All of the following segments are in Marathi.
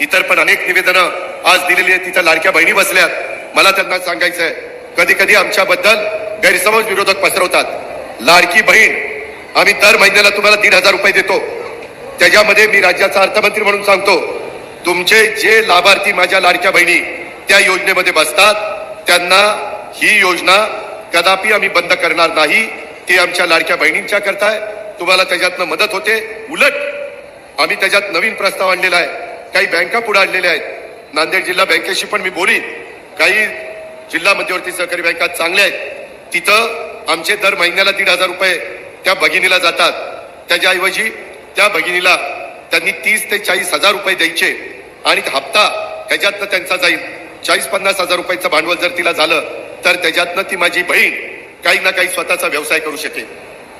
इतर पण अनेक निवेदनं आज दिलेली आहेत. तिथं लाडक्या बहिणी बसल्यात. मला त्यांना सांगायचंय, कधी कधी आमच्याबद्दल गैरसमज विरोधक पसरवतात. लाडकी बहीण आम्ही दर महिन्याला तुम्हाला 1,500 रुपये देतो. त्याच्यामध्ये मी राज्याचा अर्थमंत्री म्हणून सांगतो, तुमचे जे लाभार्थी माझ्या लाडक्या बहिणी त्या योजनेमध्ये बसतात त्यांना ही योजना कदापि आम्ही बंद करणार नाही. ती आमच्या लाडक्या बहिणींच्या करताय. तुम्हाला त्याच्यातनं मदत होते. उलट आम्ही त्याच्यात नवीन प्रस्ताव आणलेला आहे. काही बँका पुढे आणलेल्या आहेत. नांदेड जिल्हा बँकेशी पण मी बोलीन. काही जिल्हा मध्यवर्ती सहकारी बँका चांगल्या आहेत. तिथं आमचे दर महिन्याला 1,500 रुपये त्या भगिनीला जातात. त्याच्याऐवजी त्या भगिनीला त्यांनी 30 ते 40 हजार रुपये द्यायचे आणि हप्ता त्याच्यातनं त्यांचा जाईल. 40-50 हजार रुपयाचं भांडवल जर तिला झालं तर त्याच्यातनं ती माझी बहीण काही ना काही स्वतःचा व्यवसाय करू शकेल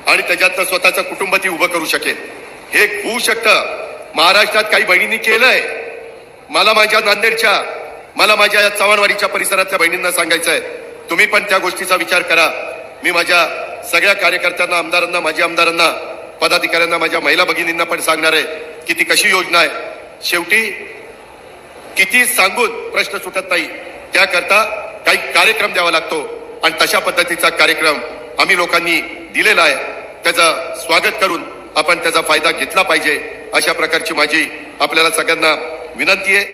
आणि त्याच्यातनं स्वतःचं कुटुंब ती उभं करू शकेल. हे होऊ शकतं. महाराष्ट्रात काही बहिणींनी केलंय. मला माझ्या नांदेडच्या, मला माझ्या चव्हाणवाडीच्या परिसरातल्या बहिणींना सांगायचंय, तुम्ही पण त्या गोष्टीचा विचार करा. मी माझ्या सगळ्या कार्यकर्त्यांना, आमदारांना, माझ्या आमदारांना, पदाधिकाऱ्यांना, माझ्या महिला भगिनींना पण सांगणार आहे की ती कशी योजना आहे. शेवटी किती सांगून प्रश्न सुटत नाही. त्याकरता काही कार्यक्रम द्यावा लागतो आणि तशा पद्धतीचा कार्यक्रम आम्ही लोकांनी दिलेला आहे. त्याचं स्वागत करून आपण त्याचा फायदा घेतला पाहिजे. अशा प्रकारची माझी आपल्याला सगळ्यांना विनंती आहे.